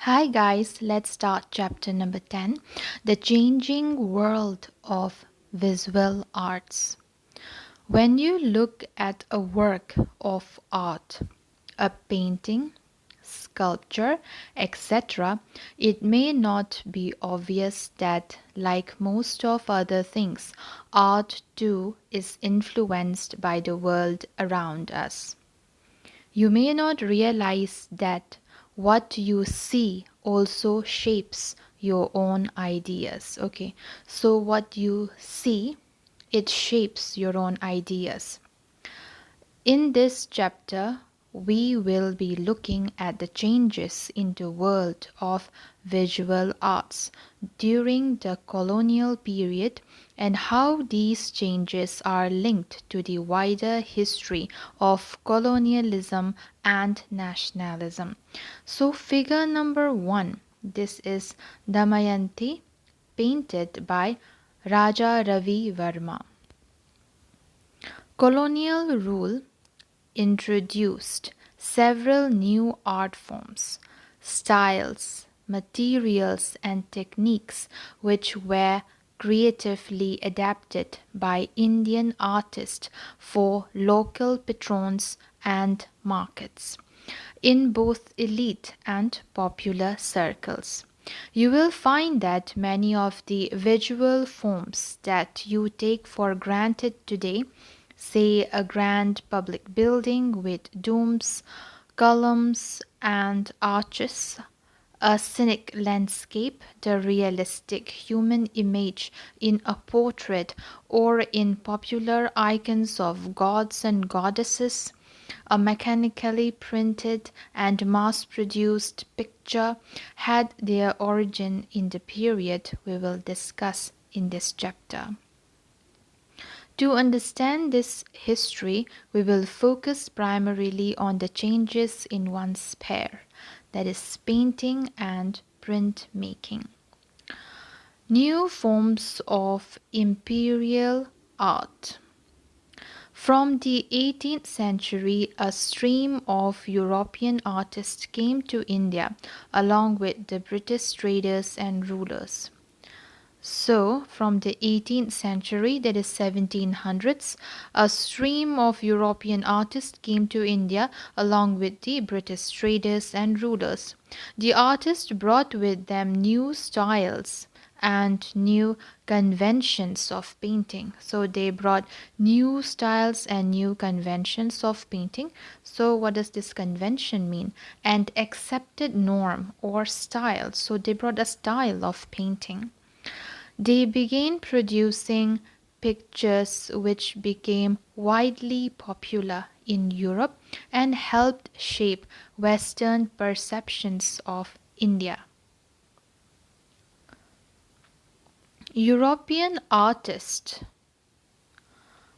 Hi guys, let's start chapter number 10, The Changing World of Visual Arts. When you look at a work of art, a painting, sculpture, etc., it may not be obvious that, like most of other things, art too is influenced by the world around us. You may not realize that what you see also shapes your own ideas. Okay, so what you see, it shapes your own ideas. In this chapter, we will be looking at the changes in the world of visual arts during the colonial period and how these changes are linked to the wider history of colonialism and nationalism. So, figure number 1, this is Damayanti, painted by Raja Ravi Varma. Colonial rule introduced several new art forms, styles, materials, and techniques which were creatively adapted by Indian artists for local patrons and markets in both elite and popular circles. You will find that many of the visual forms that you take for granted today, say a grand public building with domes, columns, and arches, a scenic landscape, the realistic human image in a portrait, or in popular icons of gods and goddesses, a mechanically printed and mass produced picture, had their origin in the period we will discuss in this chapter. To understand this history, we will focus primarily on the changes in one sphere, that is, painting and printmaking. New forms of imperial art. From the 18th century, a stream of European artists came to India along with the British traders and rulers. So, from the 18th century, that is 1700s, a stream of European artists came to India along with the British traders and rulers. The artists brought with them new styles and new conventions of painting. So they brought new styles and new conventions of painting. So what does this convention mean? And accepted norm or style. So they brought a style of painting. They began producing pictures which became widely popular in Europe and helped shape Western perceptions of India. European artists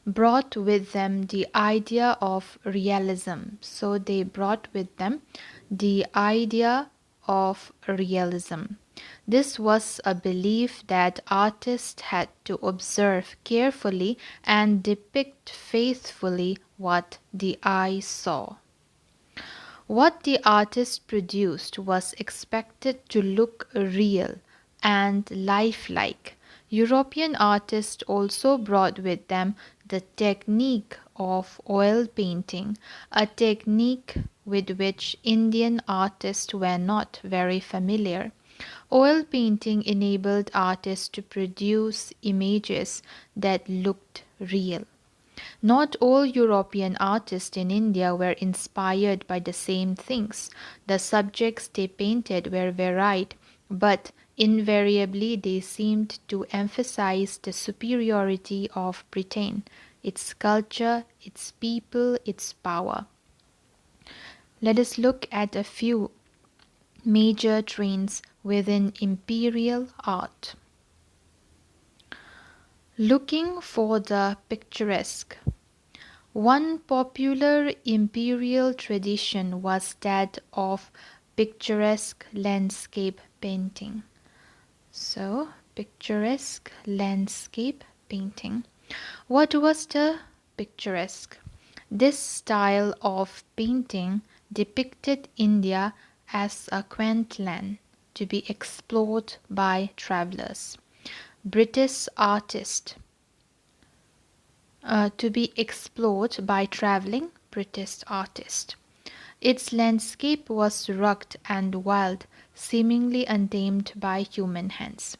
brought with them the idea of realism. So they brought with them the idea of realism. This was a belief that artists had to observe carefully and depict faithfully what the eye saw. What the artist produced was expected to look real and lifelike. European artists also brought with them the technique of oil painting, a technique with which Indian artists were not very familiar. Oil painting enabled artists to produce images that looked real. Not all European artists in India were inspired by the same things. The subjects they painted were varied, but invariably they seemed to emphasize the superiority of Britain, its culture, its people, its power. Let us look at a few major trends within imperial art. Looking for the picturesque. One popular imperial tradition was that of picturesque landscape painting. So, picturesque landscape painting. What was the picturesque? This style of painting depicted India as a quaint land to be explored by travelers. British artist to be explored by traveling British artist. Its landscape was rugged and wild, seemingly untamed by human hands.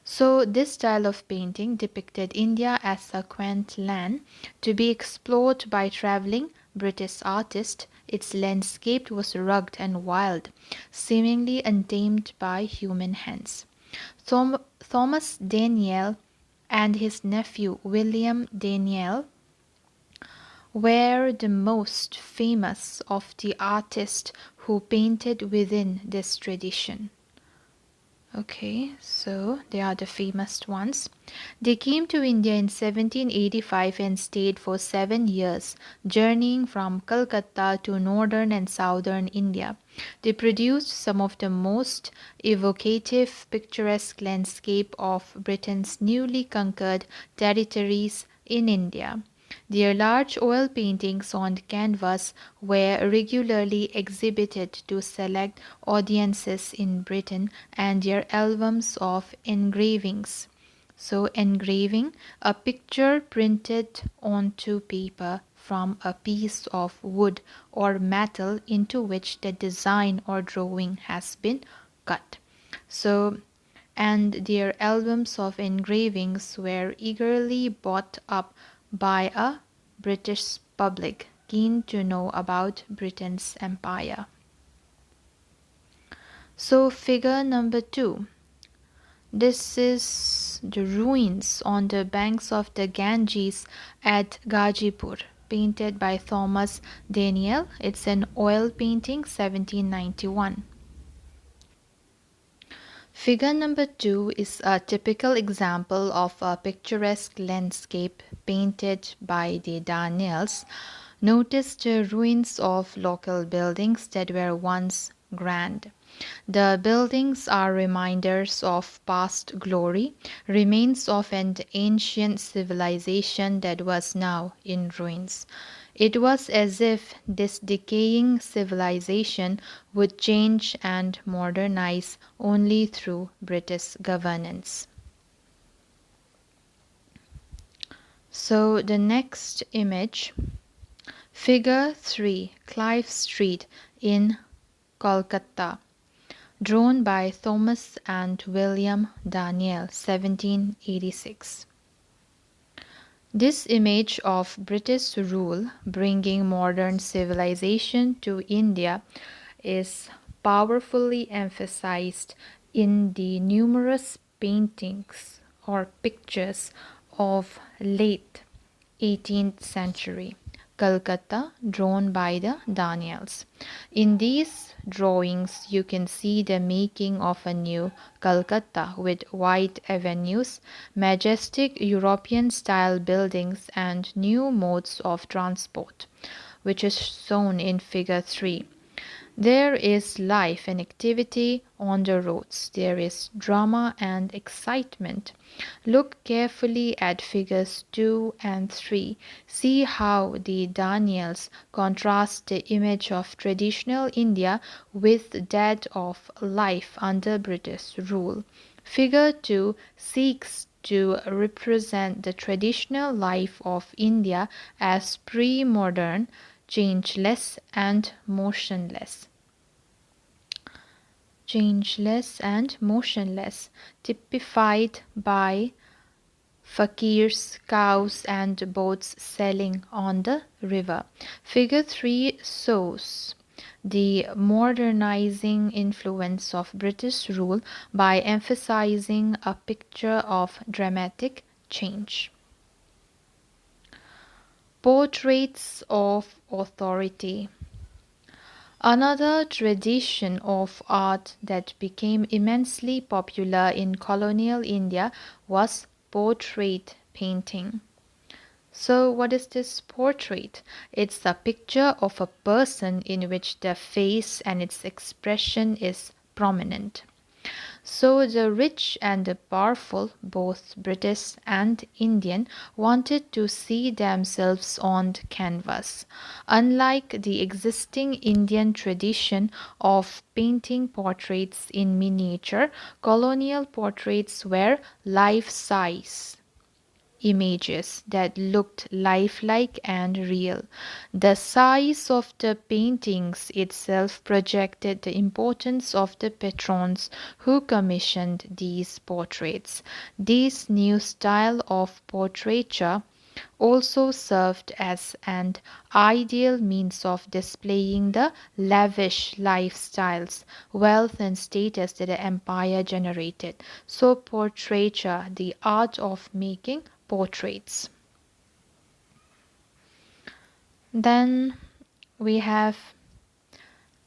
So, this style of painting depicted India as a quaint land to be explored by traveling British artists. Its landscape was rugged and wild, seemingly untamed by human hands. Thomas Daniel and his nephew William Daniel were the most famous of the artists who painted within this tradition. Okay, so they are the famous ones. They came to India in 1785 and stayed for 7 years, journeying from Calcutta to northern and southern India. They produced some of the most evocative, picturesque landscape of Britain's newly conquered territories in India. Their large oil paintings on canvas were regularly exhibited to select audiences in Britain, and their albums of engravings. So, engraving, a picture printed onto paper from a piece of wood or metal into which the design or drawing has been cut. So, and their albums of engravings were eagerly bought up by a British public keen to know about Britain's empire. So, figure number 2. This is the ruins on the banks of the Ganges at Gazipur, painted by Thomas Daniel. It's an oil painting, 1791. Figure number 2 is a typical example of a picturesque landscape painted by the Daniels. Notice the ruins of local buildings that were once grand. The buildings are reminders of past glory, remains of an ancient civilization that was now in ruins. It was as if this decaying civilization would change and modernize only through British governance. So the next image, figure 3, Clive Street in Kolkata, drawn by Thomas and William Daniel, 1786. This image of British rule bringing modern civilization to India is powerfully emphasized in the numerous paintings or pictures of late 18th century Calcutta drawn by the Daniels. In these drawings, you can see the making of a new Calcutta with wide avenues, majestic European-style buildings, and new modes of transport, which is shown in Figure 3. There is life and activity on the roads. There is drama and excitement. Look carefully at figures 2 and 3. See how the Daniels contrast the image of traditional India with that of life under British rule. Figure 2 seeks to represent the traditional life of India as pre-modern, changeless and motionless. Typified by fakirs, cows, and boats sailing on the river. Figure 3 shows the modernizing influence of British rule by emphasizing a picture of dramatic change. Portraits of authority. Another tradition of art that became immensely popular in colonial India was portrait painting. So, what is this portrait? It's a picture of a person in which the face and its expression is prominent. So the rich and the powerful, both British and Indian, wanted to see themselves on canvas. Unlike the existing Indian tradition of painting portraits in miniature, colonial portraits were life size images that looked lifelike and real. The size of the paintings itself projected the importance of the patrons who commissioned these portraits. This new style of portraiture also served as an ideal means of displaying the lavish lifestyles, wealth, and status that the empire generated. So, portraiture, the art of making portraits. Then we have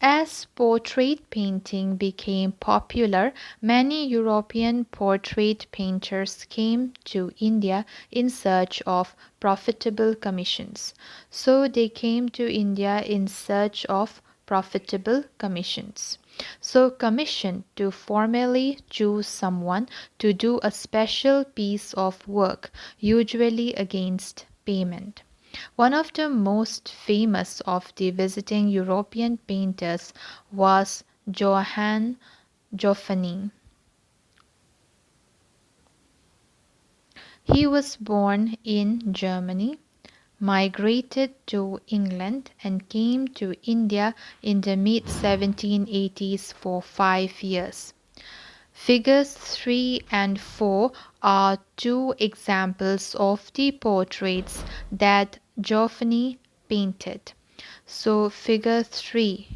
as portrait painting became popular, many European portrait painters came to India in search of profitable commissions. So they came to India in search of profitable commissions. So, commission to formally choose someone to do a special piece of work, usually against payment. One of the most famous of the visiting European painters was Johann Joffany. He was born in Germany, migrated to England, and came to India in the mid 1780s for 5 years. Figures 3 and 4 are two examples of the portraits that Joffany painted. So, figure 3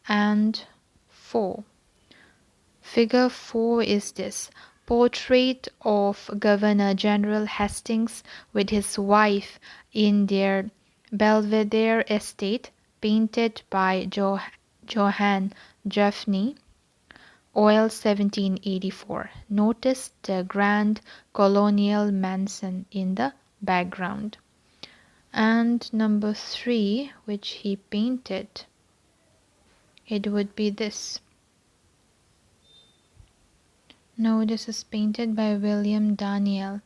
and 4. Figure 4 is this portrait of Governor General Hastings with his wife in their Belvedere estate, painted by Johann Joffany. Oil 1784. Notice the grand colonial mansion in the background. And number 3, which he painted, it would be this. No, this is painted by William Daniel.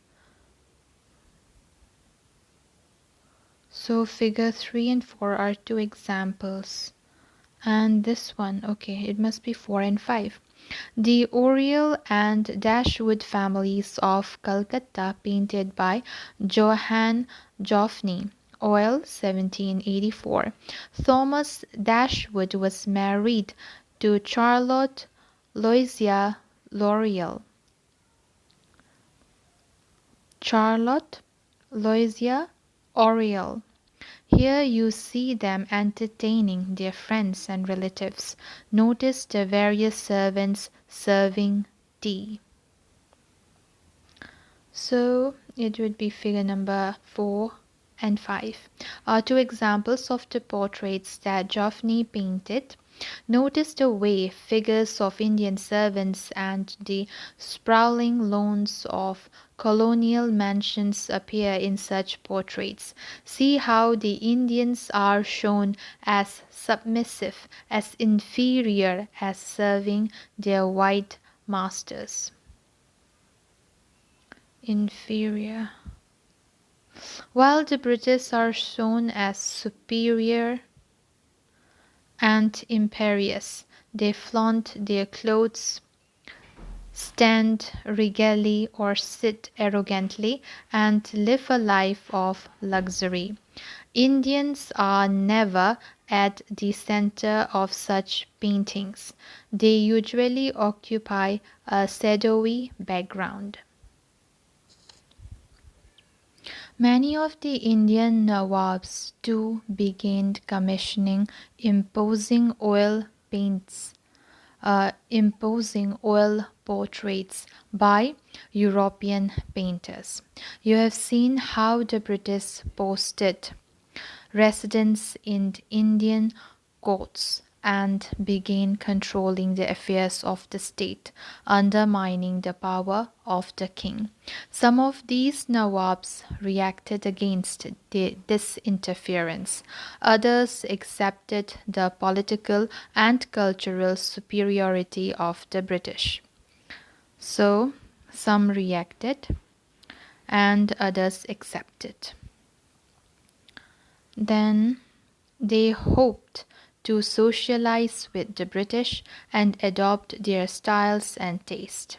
So figure 3 and 4 are two examples. And this one, okay, it must be 4 and 5. The Oriel and Dashwood families of Calcutta, painted by Johann Joffny. Oil 1784. Thomas Dashwood was married to Charlotte Loisia L'Oriel. Charlotte Loisia Oriel. Here you see them entertaining their friends and relatives. Notice the various servants serving tea. So it would be figure number 4 and 5 are two examples of the portraits that Joffny painted. Notice the way figures of Indian servants and the sprawling lawns of colonial mansions appear in such portraits. See how the Indians are shown as submissive, as inferior, as serving their white masters. Inferior. While the British are shown as superior and imperious, they flaunt their clothes, stand regally, or sit arrogantly, and live a life of luxury. Indians are never at the center of such paintings. They usually occupy a shadowy background. Many of the Indian Nawabs too began commissioning imposing oil paints, imposing oil portraits by European painters. You have seen how the British posted residents in Indian courts and began controlling the affairs of the state, undermining the power of the king. Some of these Nawabs reacted against this interference. Others accepted the political and cultural superiority of the British. So some reacted and others accepted. Then they hoped to socialize with the British and adopt their styles and taste.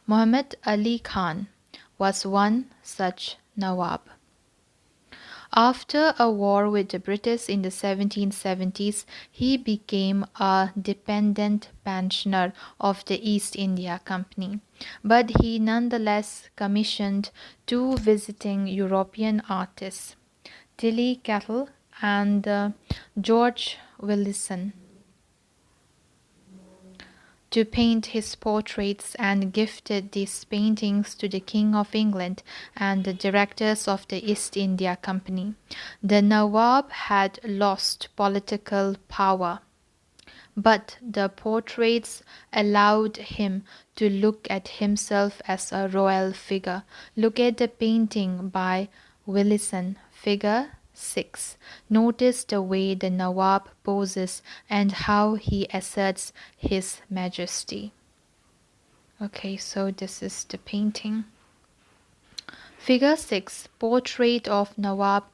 Muhammad Ali Khan was one such Nawab. After a war with the British in the 1770s, he became a dependent pensioner of the East India Company, but he nonetheless commissioned two visiting European artists, Tilly Cattle and George Willison, to paint his portraits and gifted these paintings to the King of England and the directors of the East India Company. The Nawab had lost political power, but the portraits allowed him to look at himself as a royal figure. Look at the painting by Willison, figure 6. Notice the way the Nawab poses and how he asserts his majesty. Okay, so this is the painting. Figure 6, Portrait of Nawab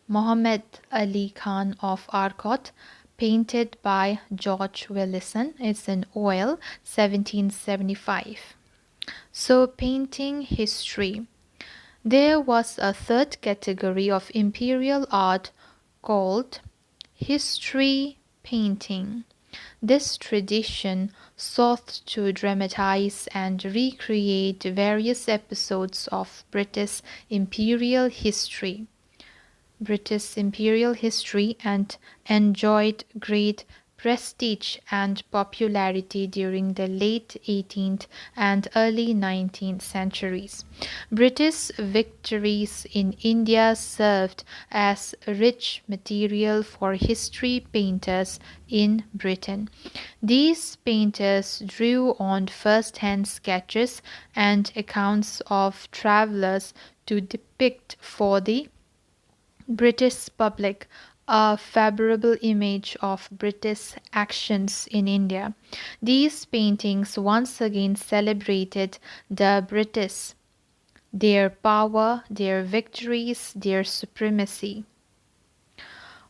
Muhammad Ali Khan of Arcot, painted by George Willison. It's in oil, 1775. So, painting history. There was a third category of imperial art called history painting. This tradition sought to dramatize and recreate various episodes of British imperial history and enjoyed great prestige and popularity during the late 18th and early 19th centuries. British victories in India served as rich material for history painters in Britain. These painters drew on first-hand sketches and accounts of travelers to depict for the British public a favorable image of British actions in India. These paintings once again celebrated the British, their power, their victories, their supremacy.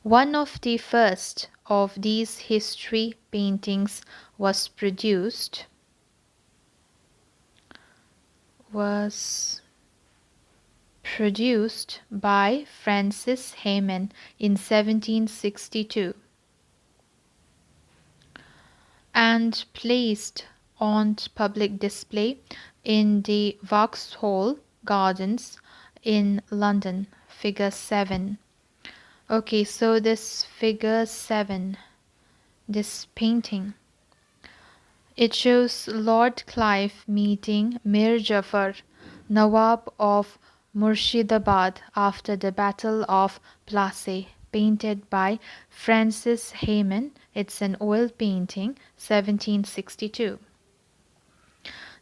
One of the first of these history paintings was produced by Francis Hayman in 1762 and placed on public display in the Vauxhall Gardens in London. Figure 7. Okay, so this figure 7, this painting, it shows Lord Clive meeting Mir Jafar, Nawab of Murshidabad after the Battle of Plassey, painted by Francis Hayman. It's an oil painting, 1762.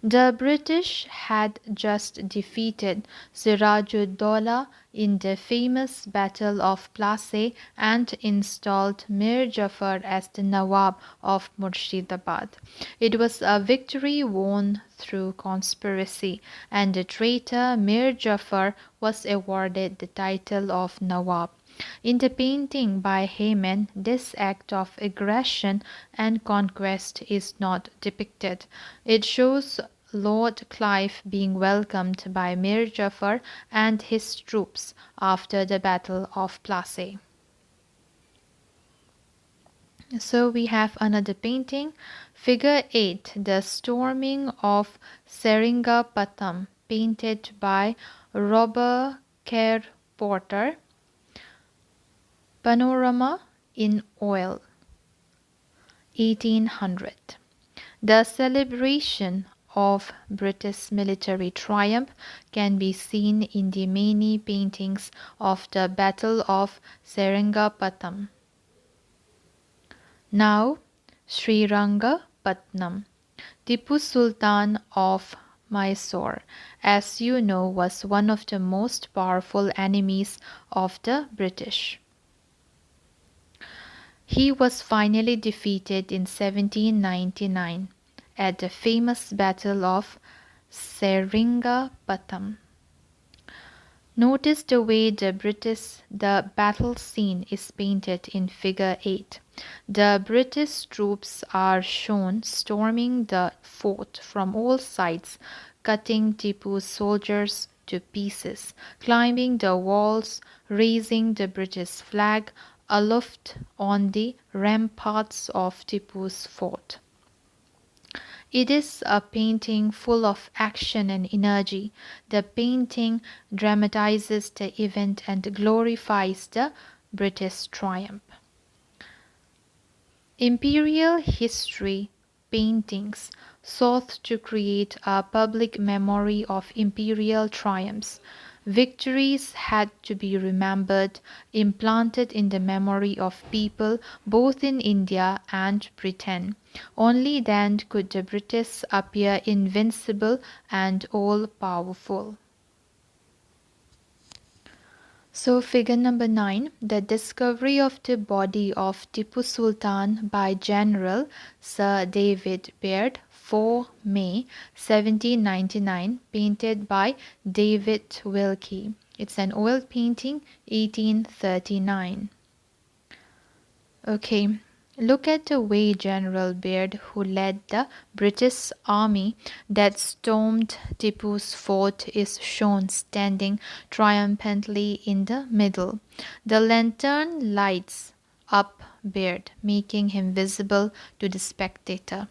The British had just defeated Siraj-ud-Dowlah in the famous Battle of Plassey and installed Mir Jafar as the Nawab of Murshidabad. It was a victory won through conspiracy, and the traitor Mir Jafar was awarded the title of Nawab. In the painting by Hayman, this act of aggression and conquest is not depicted. It shows Lord Clive being welcomed by Mir Jafar and his troops after the Battle of Plassey. So we have another painting, figure 8, the storming of Seringapatam, painted by Robert Kerr Porter. Panorama in oil, 1800. The celebration of British military triumph can be seen in the many paintings of the Battle of Seringapatam. Now, Srirangapatnam. Tipu Sultan of Mysore, as you know, was one of the most powerful enemies of the British. He was finally defeated in 1799 at the famous Battle of Seringapatam. Notice the way the battle scene is painted in figure 8. The British troops are shown storming the fort from all sides, cutting Tipu's soldiers to pieces, climbing the walls, raising the British flag aloft on the ramparts of Tipu's fort. It is a painting full of action and energy. The painting dramatizes the event and glorifies the British triumph. Imperial history paintings sought to create a public memory of imperial triumphs. Victories had to be remembered, implanted in the memory of people both in India and Britain. Only then could the British appear invincible and all powerful. So, figure number 9, the discovery of the body of Tipu Sultan by General Sir David Baird, 4 May 1799, painted by David Wilkie. It's an oil painting, 1839. Okay, look at the way General Baird, who led the British army that stormed Tipu's fort, is shown standing triumphantly in the middle. The lantern lights up Baird, making him visible to the spectator.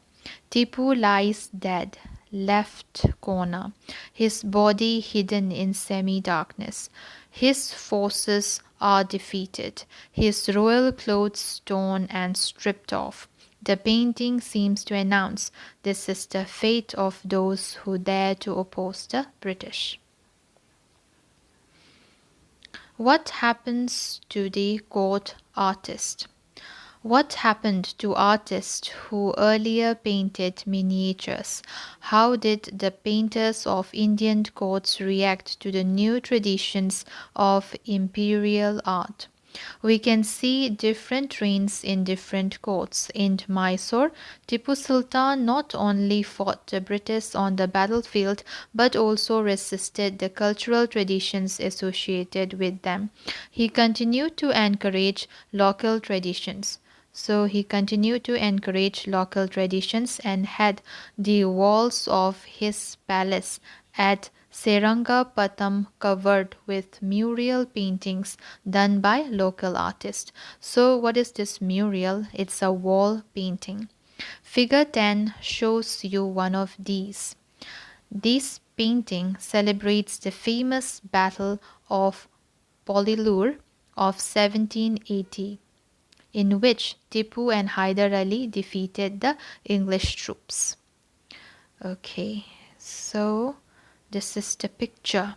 Tipu lies dead, left corner, his body hidden in semi-darkness. His forces are defeated, his royal clothes torn and stripped off. The painting seems to announce this is the fate of those who dare to oppose the British. What happens to the court artist? What happened to artists who earlier painted miniatures? How did the painters of Indian courts react to the new traditions of imperial art? We can see different trends in different courts. In Mysore, Tipu Sultan not only fought the British on the battlefield but also resisted the cultural traditions associated with them. He continued to encourage local traditions. So he continued to encourage local traditions and had the walls of his palace at Serangapatam covered with mural paintings done by local artists. So what is this mural? It's a wall painting. Figure 10 shows you one of these. This painting celebrates the famous Battle of Polilur of 1780, in which Tipu and Hyder Ali defeated the English troops. Okay, so this is the picture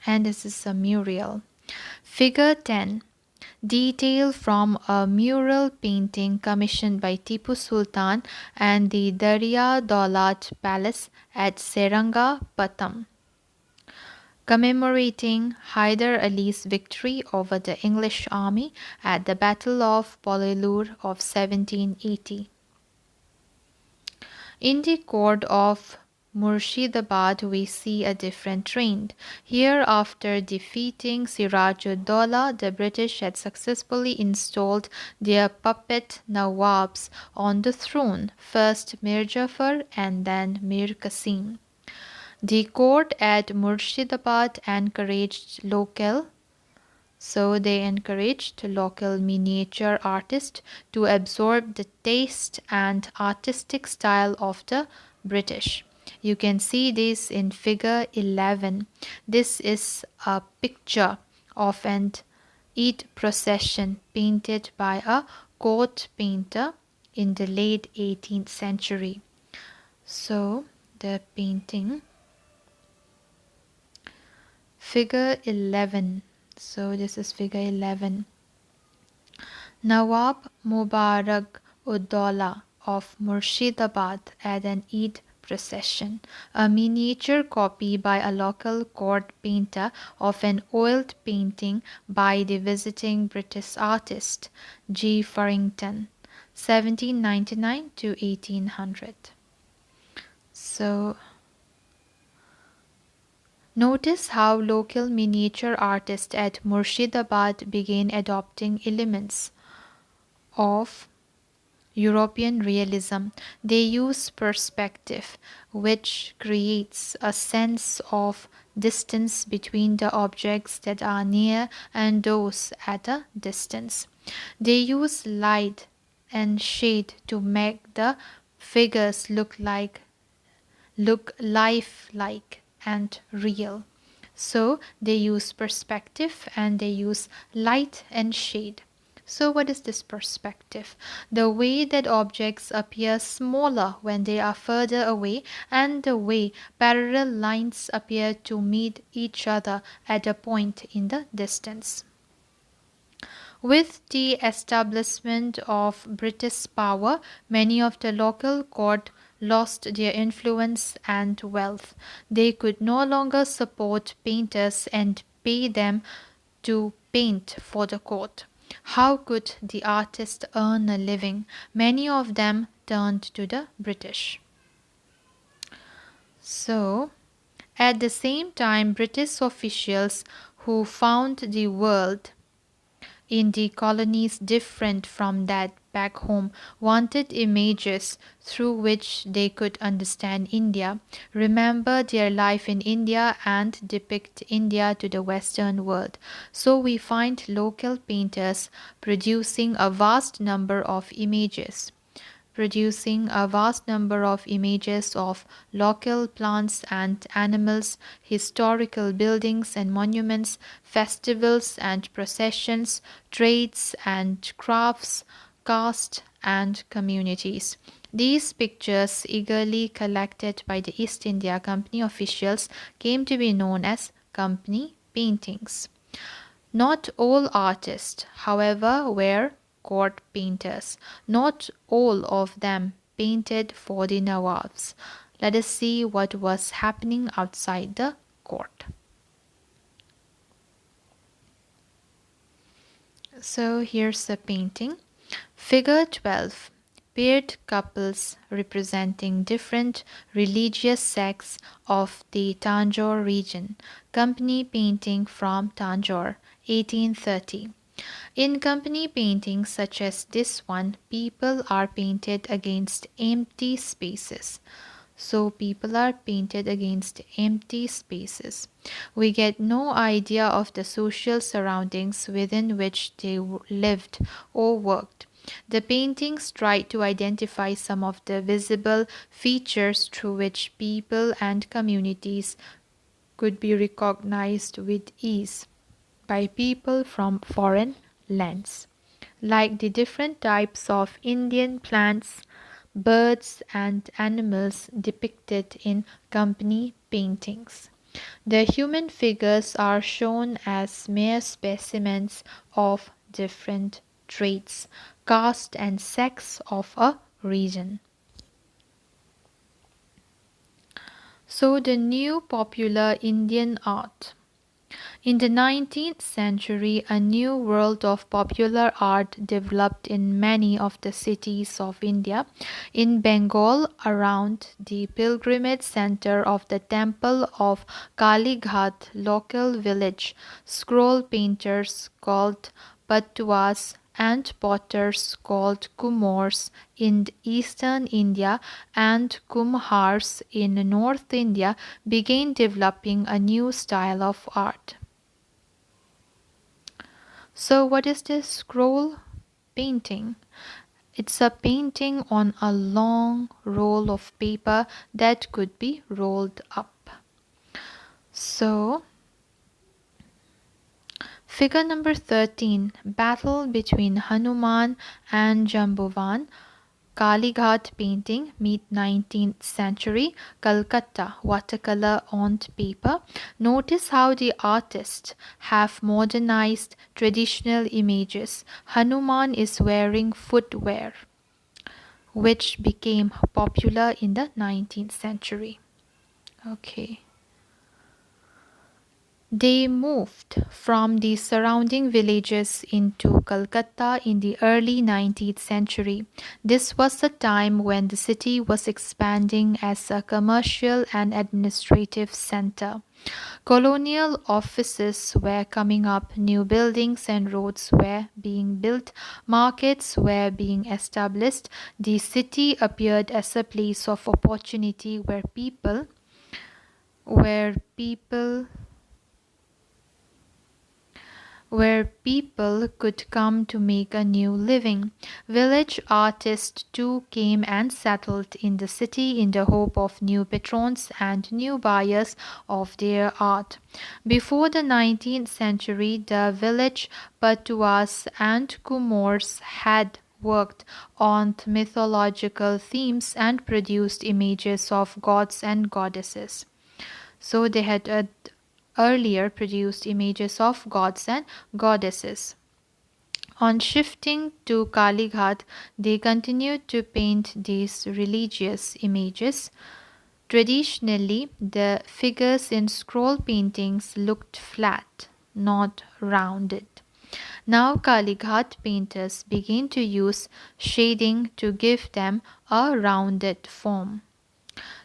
and this is a mural. Figure 10, detail from a mural painting commissioned by Tipu Sultan and the Darya Daulat Palace at Serangapatam, commemorating Hyder Ali's victory over the English army at the Battle of Polilur of 1780. In the court of Murshidabad, we see a different trend. Here, after defeating Siraj-ud-Daulah, the British had successfully installed their puppet Nawabs on the throne, first Mir Jafar and then Mir Qasim. The court at Murshidabad encouraged local miniature artists to absorb the taste and artistic style of the British. You can see this in figure 11. This is a picture of an Eid procession painted by a court painter in the late 18th century. So the painting, figure 11. So this is figure 11. Nawab Mubarak-ud-Daulah of Murshidabad at an Eid procession, a miniature copy by a local court painter of an oiled painting by the visiting British artist G. Farrington, 1799 to 1800. So Notice how local miniature artists at Murshidabad began adopting elements of European realism. They use perspective, which creates a sense of distance between the objects that are near and those at a distance. They use light and shade to make the figures look lifelike and real. So they use perspective and they use light and shade. So, what is this perspective? The way that objects appear smaller when they are further away, and the way parallel lines appear to meet each other at a point in the distance. With the establishment of British power, many of the local court lost their influence and wealth. They could no longer support painters and pay them to paint for the court. How could the artists earn a living? Many of them turned to the British. So, at the same time, British officials who found the world in the colonies different from that back home wanted images through which they could understand India, remember their life in India, and depict India to the Western world. So we find local painters producing a vast number of images of local plants and animals, historical buildings and monuments, festivals and processions, trades and crafts, caste and communities. These pictures, eagerly collected by the East India Company officials, came to be known as company paintings. Not all artists, however, were court painters. Not all of them painted for the Nawabs. Let us see what was happening outside the court. So here's the painting. Figure 12. Paired couples representing different religious sects of the Tanjore region. Company painting from Tanjore, 1830. In company paintings such as this one, people are painted against empty spaces. So people are painted against empty spaces. We get no idea of the social surroundings within which they lived or worked. The paintings try to identify some of the visible features through which people and communities could be recognized with ease by people from foreign lands, like the different types of Indian plants, birds, and animals depicted in company paintings. The human figures are shown as mere specimens of different traits, caste, and sex of a region. So, the new popular Indian art. In the 19th century, a new world of popular art developed in many of the cities of India. In Bengal, around the pilgrimage center of the temple of Kalighat local village, scroll painters called Patwas and potters called Kumars in eastern India and Kumhars in North India began developing a new style of art. So, what is this scroll painting? It's a painting on a long roll of paper that could be rolled up. So, figure number 13, battle between Hanuman and Jambuvan. Kalighat painting, mid-19th century, Calcutta, watercolor on paper. Notice how the artists have modernized traditional images. Hanuman is wearing footwear, which became popular in the 19th century. Okay. They moved from the surrounding villages into Calcutta in the early 19th century. This was a time when the city was expanding as a commercial and administrative center. Colonial offices were coming up, new buildings and roads were being built, markets were being established. The city appeared as a place of opportunity where people where people could come to make a new living. Village artists too came and settled in the city in the hope of new patrons and new buyers of their art. Before the 19th century, the village patuas and kumors had worked on mythological themes and produced images of gods and goddesses. So they had earlier produced images of gods and goddesses. On shifting to Kalighat, they continued to paint these religious images. Traditionally, the figures in scroll paintings looked flat, not rounded. Now, Kalighat painters begin to use shading to give them a rounded form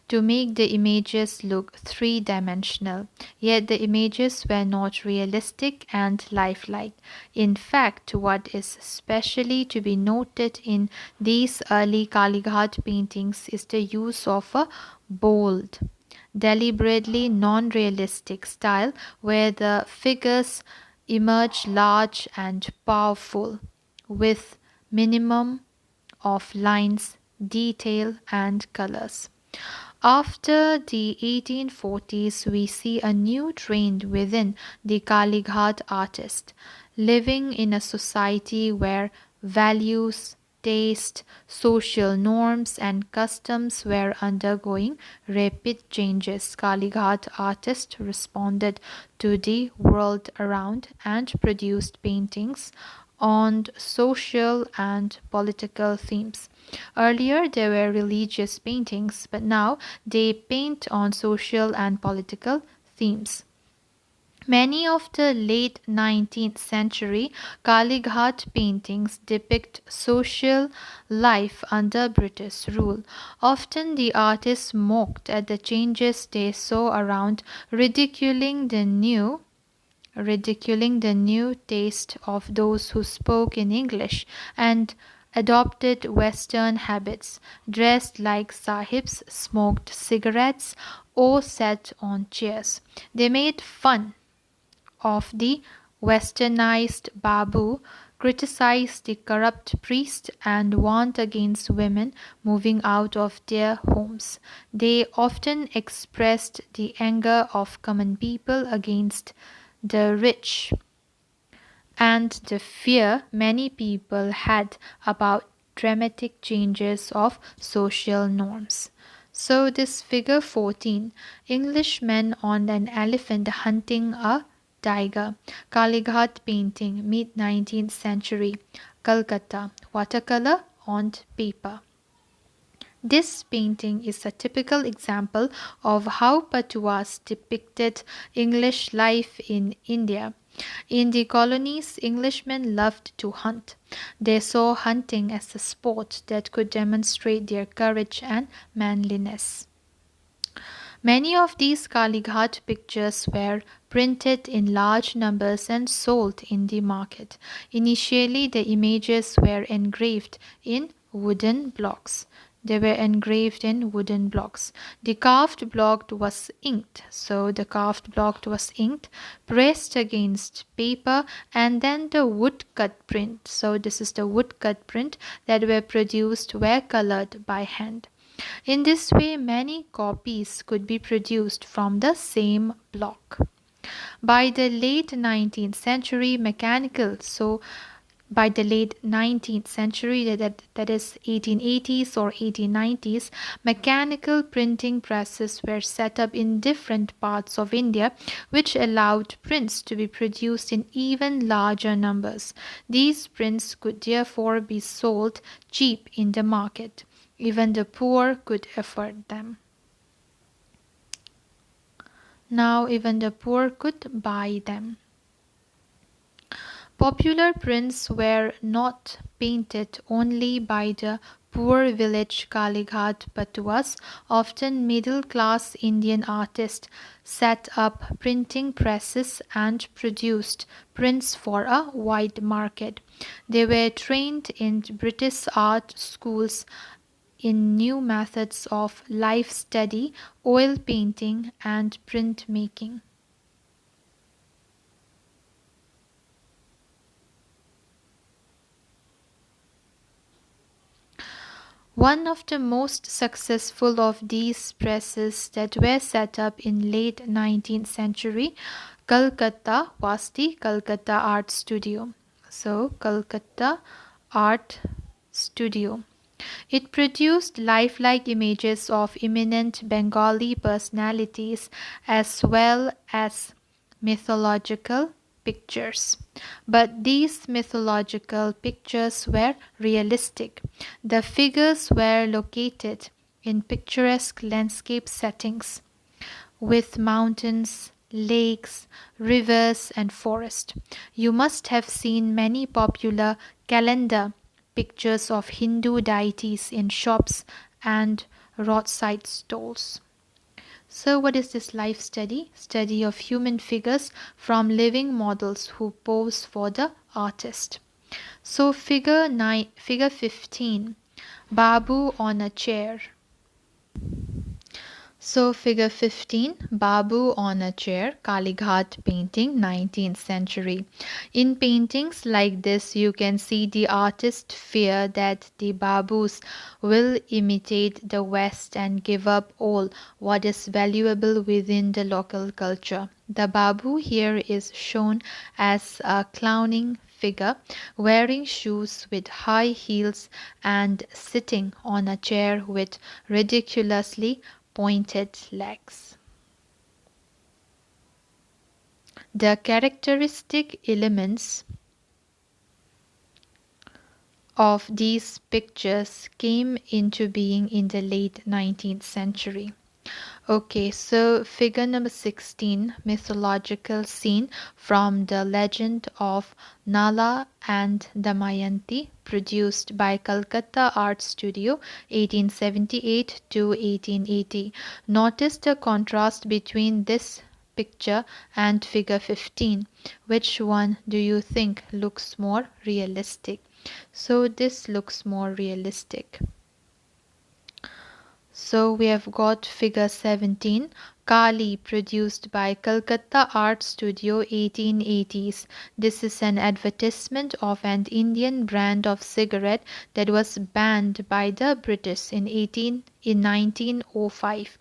to make the images look three dimensional. Yet the images were not realistic and lifelike. In fact, what is especially to be noted in these early Kalighat paintings is the use of a bold, deliberately non realistic style where the figures emerge large and powerful with minimum of lines, detail, and colors. After the 1840s, we see a new trend within the Kalighat artist, living in a society where values, taste, social norms, and customs were undergoing rapid changes. Kalighat artists responded to the world around and produced paintings on social and political themes. Earlier, there were religious paintings, but now they paint on social and political themes. Many of the late 19th century Kalighat paintings depict social life under British rule. Often the artists mocked at the changes they saw around, ridiculing the new taste of those who spoke in English and adopted Western habits, dressed like sahibs, smoked cigarettes, or sat on chairs. They made fun of the westernized Babu, criticized the corrupt priest, and warned against women moving out of their homes. They often expressed the anger of common people against the rich and the fear many people had about dramatic changes of social norms. So, this figure 14, Englishmen on an elephant hunting a tiger, Kalighat painting, mid 19th century, Calcutta, watercolor on paper. This painting is a typical example of how patuas depicted English life in India. In the colonies, Englishmen loved to hunt. They saw hunting as a sport that could demonstrate their courage and manliness. Many of these Kalighat pictures were printed in large numbers and sold in the market. Initially, the images were engraved in wooden blocks. They were engraved in wooden blocks. The carved block was inked. So the carved block was inked, pressed against paper, and then the woodcut print. So this is the woodcut print that were produced were colored by hand. In this way, many copies could be produced from the same block. By the late 19th century, by the late 19th century, that is 1880s or 1890s, mechanical printing presses were set up in different parts of India, which allowed prints to be produced in even larger numbers. These prints could therefore be sold cheap in the market. Even the poor could afford them. Now even the poor could buy them. Popular prints were not painted only by the poor village Kalighat but was often middle-class Indian artists set up printing presses and produced prints for a wide market. They were trained in British art schools in new methods of life study, oil painting and printmaking. One of the most successful of these presses that were set up in late 19th century Calcutta was the Calcutta Art Studio. So Calcutta Art Studio. It produced lifelike images of eminent Bengali personalities as well as mythological pictures. But these mythological pictures were realistic. The figures were located in picturesque landscape settings with mountains, lakes, rivers, and forest. You must have seen many popular calendar pictures of Hindu deities in shops and roadside stalls. So, what is this life study? Study of human figures from living models who pose for the artist. So, figure 15, Babu on a chair. So, figure 15, Babu on a chair, Kalighat painting, 19th century. In paintings like this, you can see the artist fear that the Babus will imitate the West and give up all what is valuable within the local culture. The Babu here is shown as a clowning figure wearing shoes with high heels and sitting on a chair with ridiculously pointed legs. The characteristic elements of these pictures came into being in the late 19th century. Okay, so figure number 16, mythological scene from the legend of Nala and Damayanti, produced by Calcutta Art Studio, 1878 to 1880. Notice the contrast between this picture and figure 15. Which one do you think looks more realistic? So this looks more realistic. So we have got figure 17, Kali, produced by Calcutta Art Studio, 1880s. This is an advertisement of an Indian brand of cigarette that was banned by the British in 1905.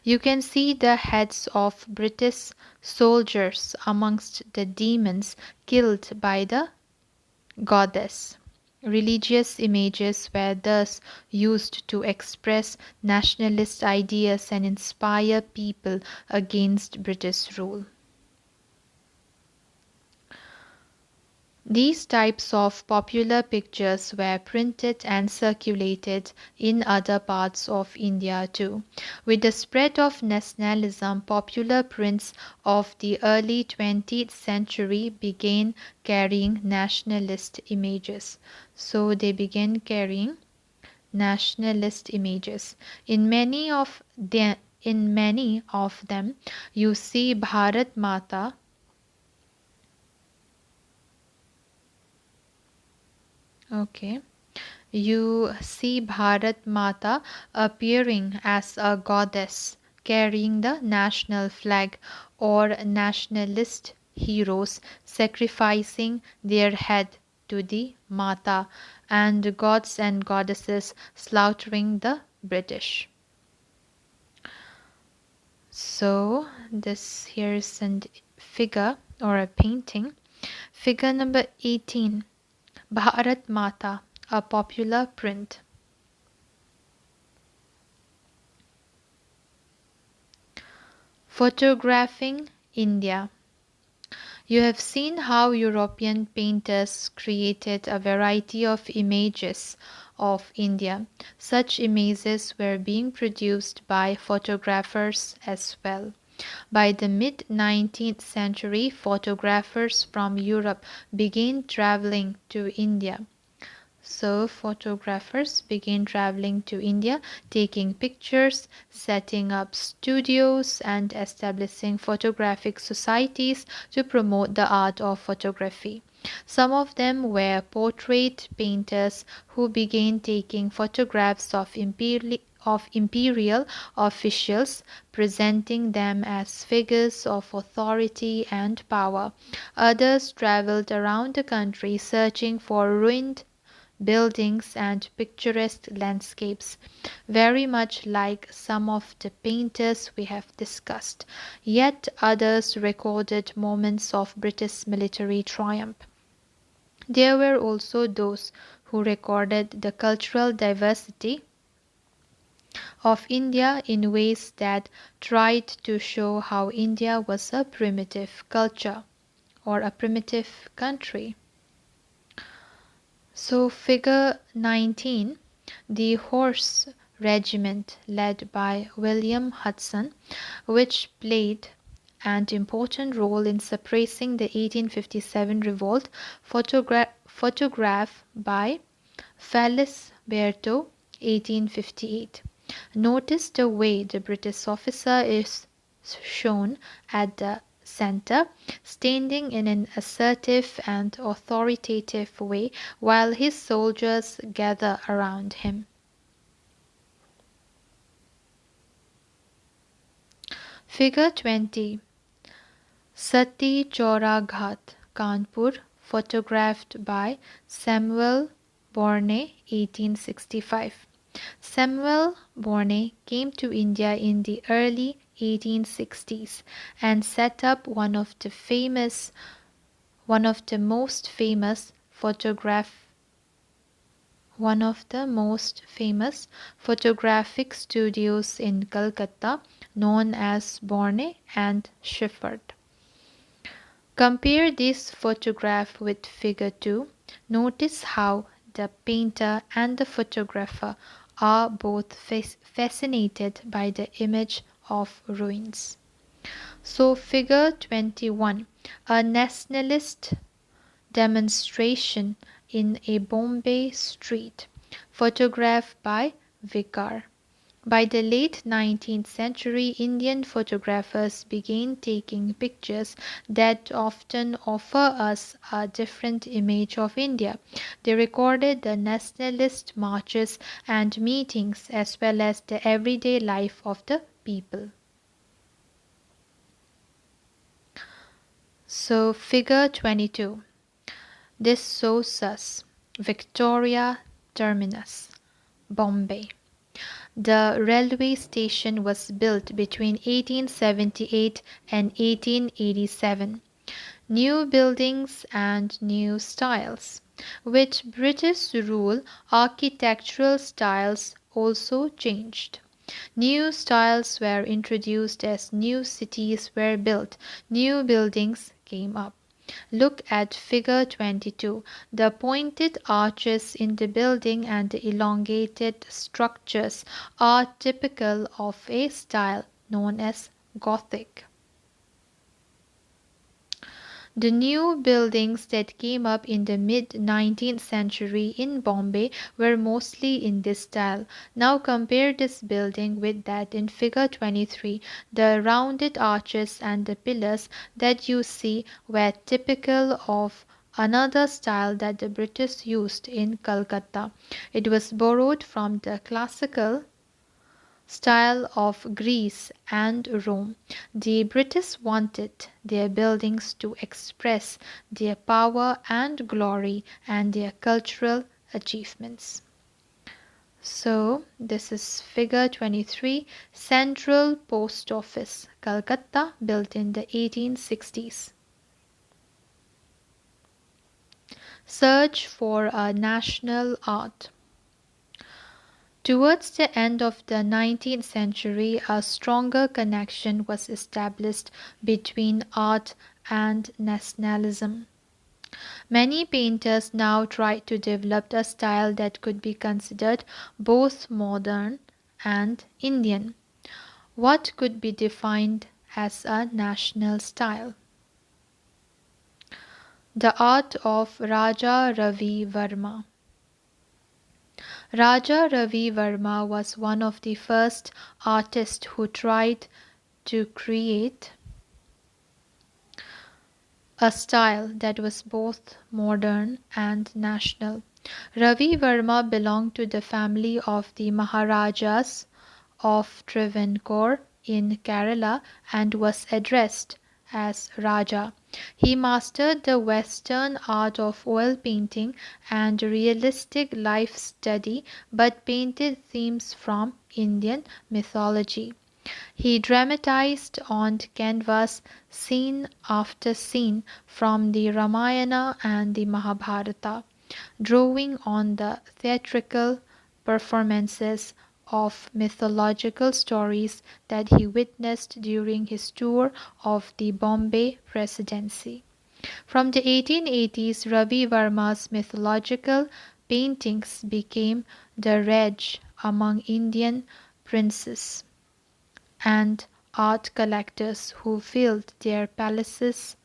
You can see the heads of British soldiers amongst the demons killed by the goddess. Religious images were thus used to express nationalist ideas and inspire people against British rule. These types of popular pictures were printed and circulated in other parts of India too. With the spread of nationalism, popular prints of the early 20th century began carrying nationalist images. So they began carrying nationalist images. In many of them, you see Bharat Mata. Okay. You see Bharat Mata appearing as a goddess carrying the national flag or nationalist heroes sacrificing their head to the Mata and gods and goddesses slaughtering the British. So this here is a figure or a painting. Figure number 18. Bharat Mata, a popular print. Photographing India. You have seen how European painters created a variety of images of India. Such images were being produced by photographers as well. By the mid 19th century, photographers from Europe began traveling to India. So, photographers began traveling to India, taking pictures, setting up studios, and establishing photographic societies to promote the art of photography. Some of them were portrait painters who began taking photographs of imperial officials, presenting them as figures of authority and power. Others traveled around the country searching for ruined buildings and picturesque landscapes, very much like some of the painters we have discussed. Yet others recorded moments of British military triumph. There were also those who recorded the cultural diversity of India in ways that tried to show how India was a primitive culture or a primitive country. So, figure 19, the horse regiment led by William Hudson, which played an important role in suppressing the 1857 revolt, photograph by Felice Berto, 1858. Notice the way the British officer is shown at the center, standing in an assertive and authoritative way while his soldiers gather around him. Figure 20. Sati Chora Ghat, Kanpur, photographed by Samuel Bourne, 1865. Samuel Bourne came to India in the early 1860s and set up one of the most famous photographic studios in Calcutta, known as Bourne and Shifford. Compare this photograph with figure 2. Notice how the painter and the photographer are both fascinated by the image of ruins. So, figure 21, a nationalist demonstration in a Bombay street, photographed by Jagar. By the late 19th century, Indian photographers began taking pictures that often offer us a different image of India. They recorded the nationalist marches and meetings as well as the everyday life of the people. So, figure 22. This shows us Victoria Terminus, Bombay. The railway station was built between 1878 and 1887. New buildings and new styles. With British rule, architectural styles also changed. New styles were introduced as new cities were built, new buildings came up. Look at figure 22. The pointed arches in the building and the elongated structures are typical of a style known as Gothic. The new buildings that came up in the mid 19th century in Bombay were mostly in this style. Now compare this building with that in figure 23. The rounded arches and the pillars that you see were typical of another style that the British used in Calcutta. It was borrowed from the classical style of Greece and Rome. The British wanted their buildings to express their power and glory and their cultural achievements. So, this is figure 23, Central Post Office, Calcutta, built in the 1860s. Search for a national art. Towards the end of the 19th century, a stronger connection was established between art and nationalism. Many painters now tried to develop a style that could be considered both modern and Indian. What could be defined as a national style. The art of Raja Ravi Varma. Raja Ravi Varma was one of the first artists who tried to create a style that was both modern and national. Ravi Varma belonged to the family of the Maharajas of Travancore in Kerala and was addressed as Raja. He mastered the Western art of oil painting and realistic life study but painted themes from Indian mythology. He dramatized on canvas scene after scene from the Ramayana and the Mahabharata, drawing on the theatrical performances of mythological stories that he witnessed during his tour of the Bombay presidency. From the 1880s, Ravi Varma's mythological paintings became the rage among Indian princes and art collectors who filled their palace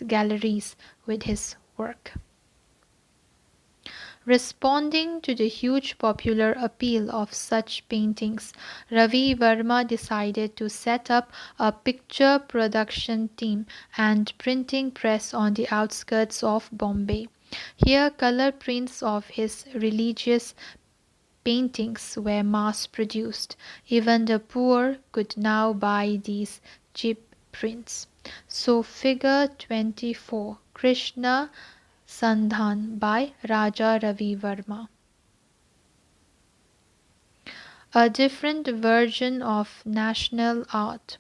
galleries with his work. Responding to the huge popular appeal of such paintings, Ravi Verma decided to set up a picture production team and printing press on the outskirts of Bombay. Here, color prints of his religious paintings were mass produced. Even the poor could now buy these cheap prints. So, figure 24 Krishna Sandhan by Raja Ravi Verma. A different version of national art.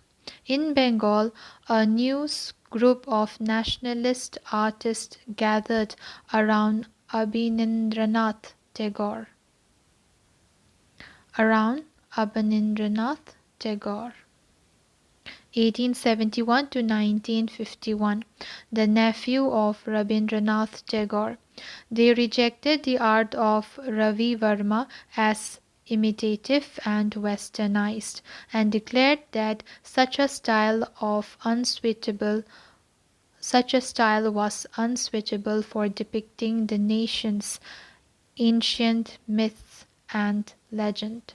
In Bengal, a new group of nationalist artists gathered around Abanindranath Tagore. Around Abanindranath Tagore. 1871 to 1951, the nephew of Rabindranath Tagore. They rejected the art of Ravi Verma as imitative and westernized and declared that such a style was unsuitable for depicting the nation's ancient myths and legend.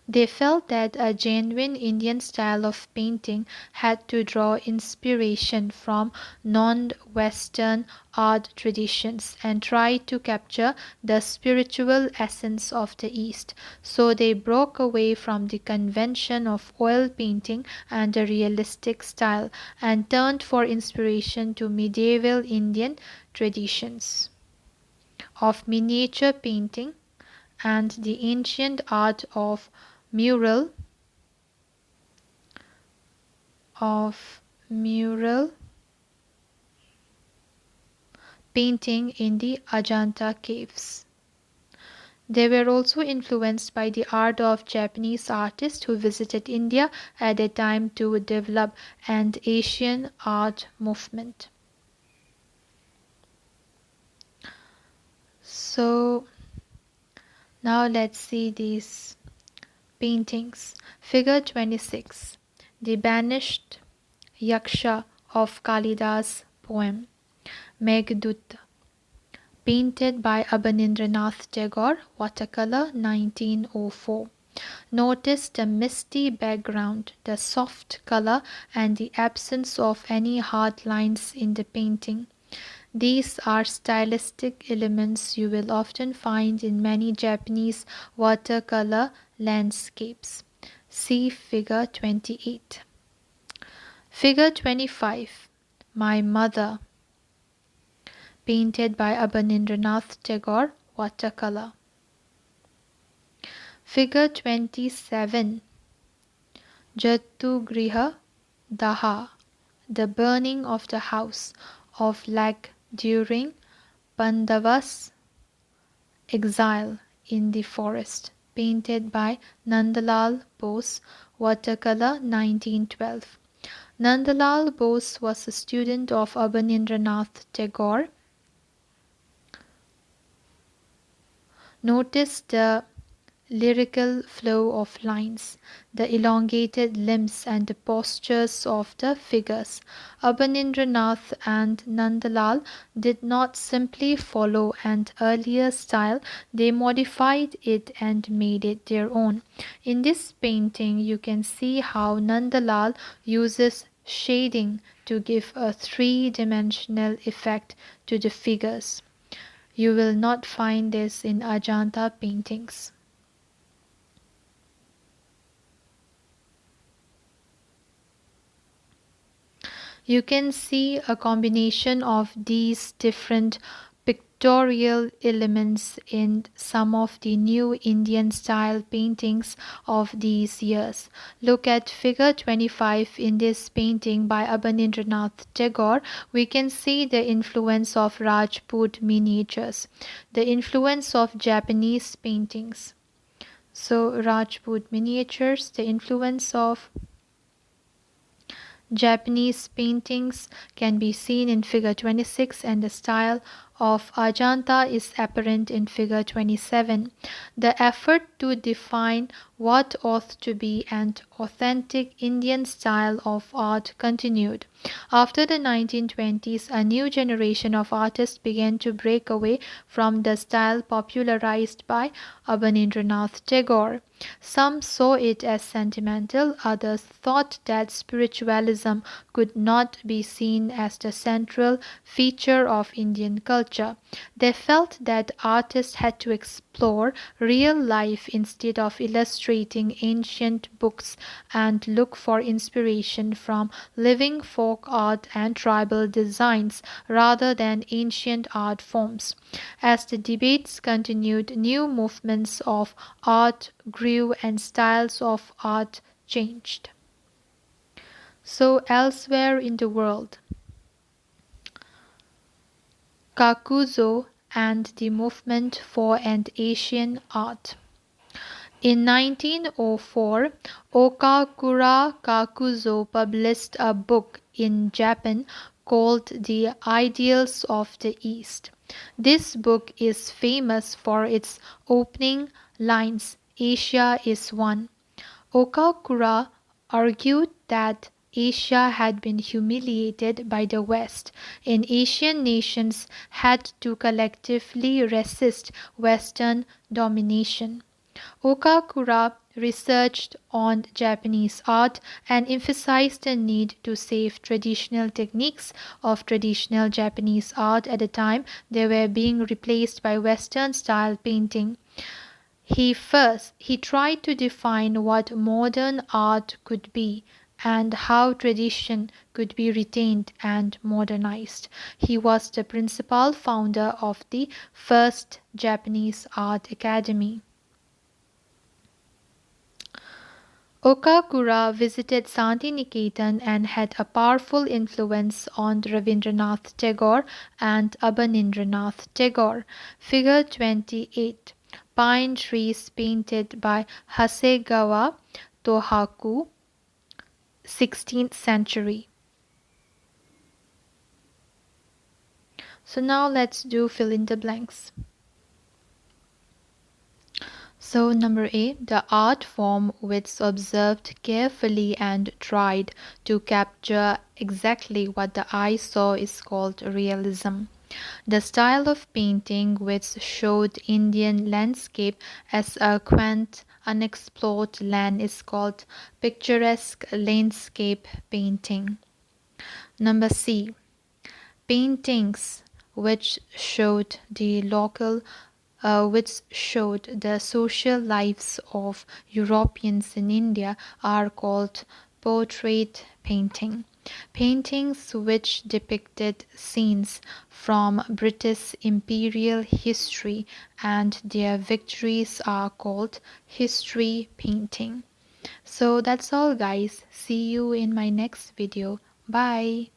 They felt that a genuine Indian style of painting had to draw inspiration from non-Western art traditions and try to capture the spiritual essence of the East. So they broke away from the convention of oil painting and the realistic style and turned for inspiration to medieval Indian traditions of miniature painting and the ancient art of mural mural painting in the Ajanta caves. They were also influenced by the art of Japanese artists who visited India at the time to develop an Asian art movement. So now let's see these paintings. Figure 26. The Banished Yaksha of Kalidas' poem Meghdut, painted by Abanindranath Tagore, watercolor 1904. Notice the misty background, the soft color, and the absence of any hard lines in the painting. These are stylistic elements you will often find in many Japanese watercolor landscapes. See figure 28. Figure 25. My Mother, painted by Abanindranath Tagore, watercolor. Figure 27. Jatu Griha Daha, the burning of the house of Lag during Pandava's exile in the forest, painted by Nandalal Bose, watercolor 1912. Nandalal Bose was a student of Abanindranath Tagore. Notice the lyrical flow of lines, the elongated limbs and the postures of the figures. Abanindranath and Nandalal did not simply follow an earlier style, they modified it and made it their own. In this painting, you can see how Nandalal uses shading to give a three-dimensional effect to the figures. You will not find this in Ajanta paintings. You can see a combination of these different pictorial elements in some of the new Indian style paintings of these years. Look at figure 25 in this painting by Abanindranath Tagore. We can see the influence of Rajput miniatures, the influence of Japanese paintings. So Rajput miniatures, the influence of Japanese paintings can be seen in figure 26 and the style of Ajanta is apparent in figure 27. The effort to define what ought to be an authentic Indian style of art continued. After the 1920s, a new generation of artists began to break away from the style popularized by Abanindranath Tagore. Some saw it as sentimental, others thought that spiritualism could not be seen as the central feature of Indian culture. They felt that artists had to explore real life instead of illustrating ancient books and look for inspiration from living folk art and tribal designs rather than ancient art forms. As the debates continued, new movements of art grew and styles of art changed. So, elsewhere in the world, Kakuzo and the movement for an Asian art. In 1904, Okakura Kakuzo published a book in Japan called The Ideals of the East. This book is famous for its opening lines, Asia is one. Okakura argued that Asia had been humiliated by the West, and Asian nations had to collectively resist Western domination. Okakura researched on Japanese art and emphasized the need to save traditional techniques of traditional Japanese art at the time they were being replaced by Western style painting. He tried to define what modern art could be and how tradition could be retained and modernized. He was the principal founder of the first Japanese Art Academy. Okakura visited Santiniketan and had a powerful influence on Rabindranath Tagore and Abanindranath Tagore. Figure 28. Pine trees painted by Hasegawa Tohaku, 16th century. So now let's do fill in the blanks. So number A, the art form which observed carefully and tried to capture exactly what the eye saw is called realism. The style of painting which showed Indian landscape as a quaint, unexplored land is called picturesque landscape painting. Number C, paintings which showed the social lives of Europeans in India are called portrait painting. Paintings which depicted scenes from British imperial history and their victories are called history painting. So that's all guys. See you in my next video. Bye.